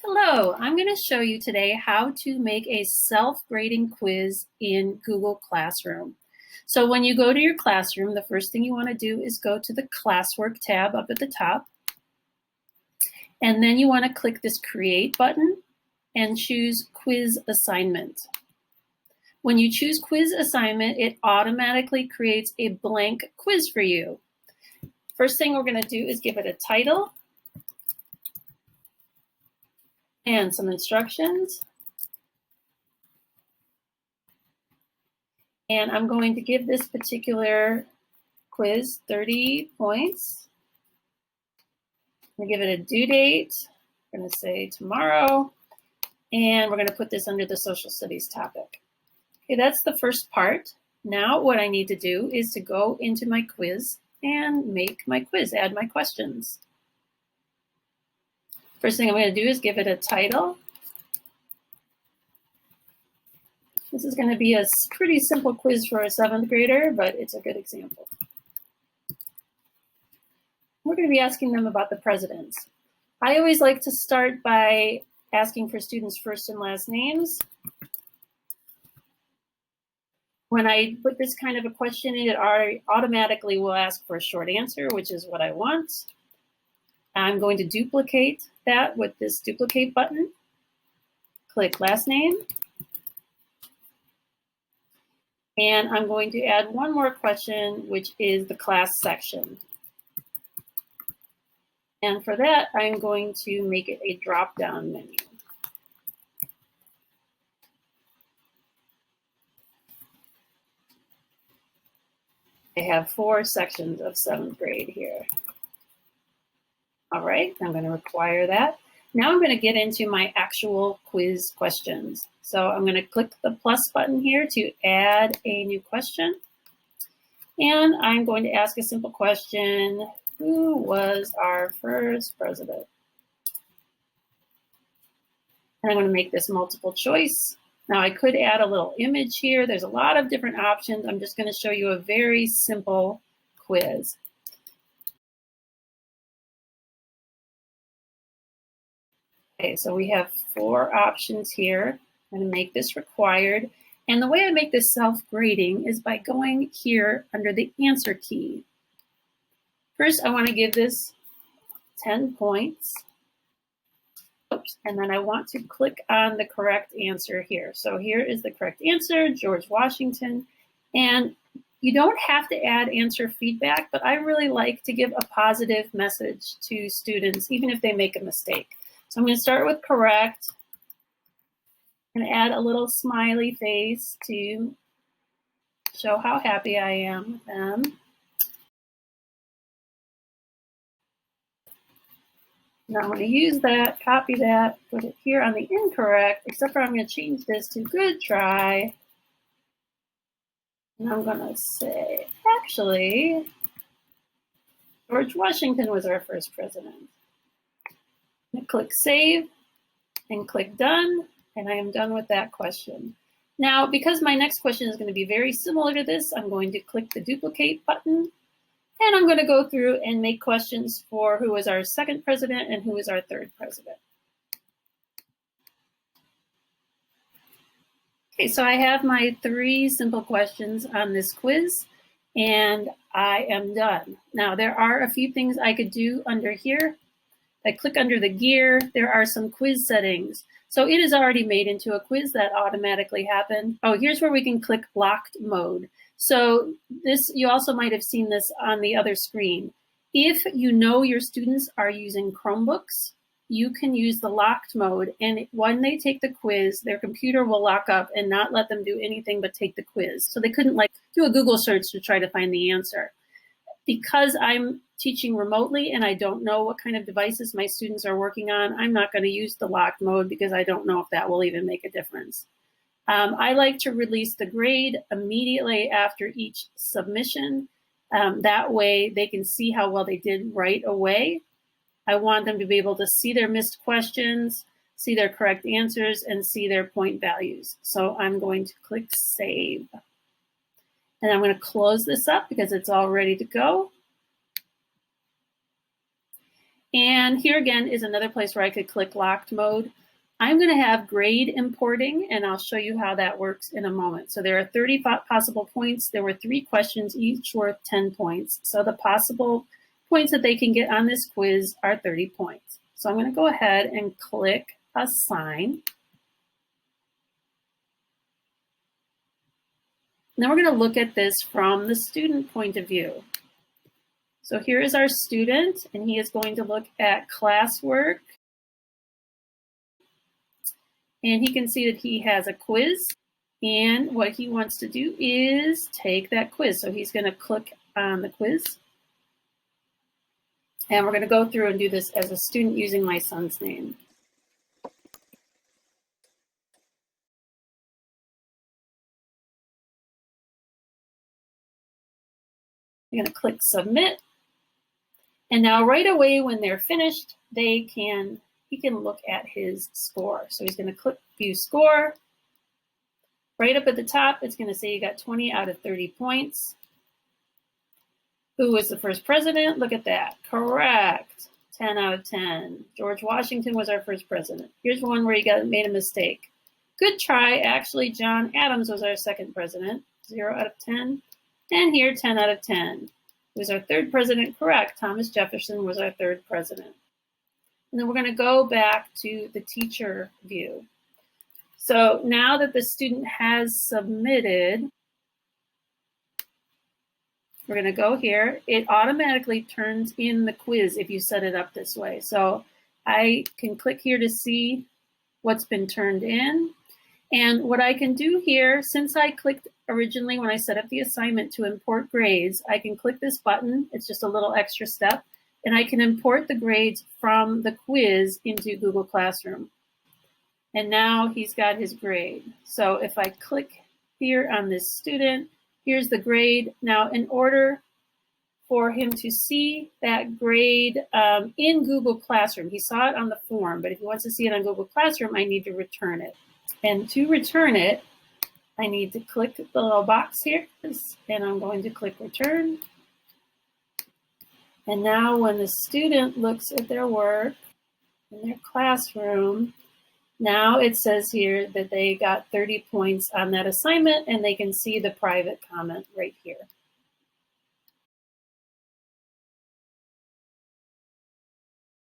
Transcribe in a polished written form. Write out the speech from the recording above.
Hello, I'm going to show you today how to make a self-grading quiz in Google Classroom. So when you go to your classroom, the first thing you want to do is go to the classwork tab up at the top. And then you want to click this create button and choose quiz assignment. When you choose quiz assignment, it automatically creates a blank quiz for you. First thing we're going to do is give it a title and some instructions. And I'm going to give this particular quiz 30 points. I'm going to give it a due date. I'm going to say tomorrow. And we're going to put this under the social studies topic. Okay, that's the first part. Now what I need to do is to go into my quiz and make my quiz, add my questions. First thing I'm going to do is give it a title. This is going to be a pretty simple quiz for a 7th grader, but it's a good example. We're going to be asking them about the presidents. I always like to start by asking for students' first and last names. When I put this kind of a question in, it automatically will ask for a short answer, which is what I want. I'm going to duplicate that with this duplicate button. Click last name. And I'm going to add one more question, which is the class section. And for that, I'm going to make it a drop-down menu. I have 4 sections of 7th grade here. All right, I'm going to require that. Now I'm going to get into my actual quiz questions. So I'm going to click the plus button here to add a new question. And I'm going to ask a simple question. Who was our first president? And I'm going to make this multiple choice. Now I could add a little image here. There's a lot of different options. I'm just going to show you a very simple quiz. Okay, so we have 4 options here. I'm going to make this required. And the way I make this self-grading is by going here under the answer key. First, I want to give this 10 points. Oops, and then I want to click on the correct answer here. So here is the correct answer, George Washington. And you don't have to add answer feedback, but I really like to give a positive message to students, even if they make a mistake. So I'm going to start with correct and add a little smiley face to show how happy I am with them. Now I'm going to use that, copy that, put it here on the incorrect, except for I'm going to change this to good try. And I'm going to say, actually, George Washington was our first president. I'm going to click save and click done, and I am done with that question. Now, because my next question is going to be very similar to this, I'm going to click the duplicate button, and I'm going to go through and make questions for who was our 2nd president and who was our 3rd president. Okay, so I have my 3 simple questions on this quiz, and I am done. Now, there are a few things I could do under here. I click under the gear, there are some quiz settings. So it is already made into a quiz that automatically happened. Oh, here's where we can click locked mode. So this, you also might have seen this on the other screen. If you know your students are using Chromebooks, you can use the locked mode, and when they take the quiz, their computer will lock up and not let them do anything but take the quiz. So they couldn't like do a Google search to try to find the answer. Because I'm teaching remotely and I don't know what kind of devices my students are working on, I'm not going to use the locked mode because I don't know if that will even make a difference. I like to release the grade immediately after each submission. That way they can see how well they did right away. I want them to be able to see their missed questions, see their correct answers, and see their point values. So I'm going to click save. And I'm going to close this up because it's all ready to go. And And here again is another place where I could click locked mode. I'm going to have grade importing, and I'll show you how that works in a moment. So there are 30 possible points. There were 3 questions, each worth 10 points. So the possible points that they can get on this quiz are 30 points. So I'm going to go ahead and click assign. Now we're going to look at this from the student point of view. So here is our student, and he is going to look at classwork. And he can see that he has a quiz. And what he wants to do is take that quiz. So he's going to click on the quiz. And we're going to go through and do this as a student using my son's name. I'm going to click submit. And now right away when they're finished, he can look at his score. So he's going to click view score. Right up at the top, it's going to say you got 20 out of 30 points. Who was the first president? Look at that. Correct. 10 out of 10. George Washington was our first president. Here's one where you made a mistake. Good try. Actually, John Adams was our second president. 0 out of 10. And here, 10 out of 10. Who was our third president? Correct. Thomas Jefferson was our third president. And then we're going to go back to the teacher view. So now that the student has submitted, we're going to go here. It automatically turns in the quiz if you set it up this way. So I can click here to see what's been turned in. And what I can do here, since I clicked originally when I set up the assignment to import grades, I can click this button. It's just a little extra step. And I can import the grades from the quiz into Google Classroom. And now he's got his grade. So if I click here on this student, here's the grade. Now, in order for him to see that grade in Google Classroom, he saw it on the form, but if he wants to see it on Google Classroom, I need to return it. And to return it, I need to click the little box here, and I'm going to click return. And now when the student looks at their work in their classroom, now it says here that they got 30 points on that assignment, and they can see the private comment right here.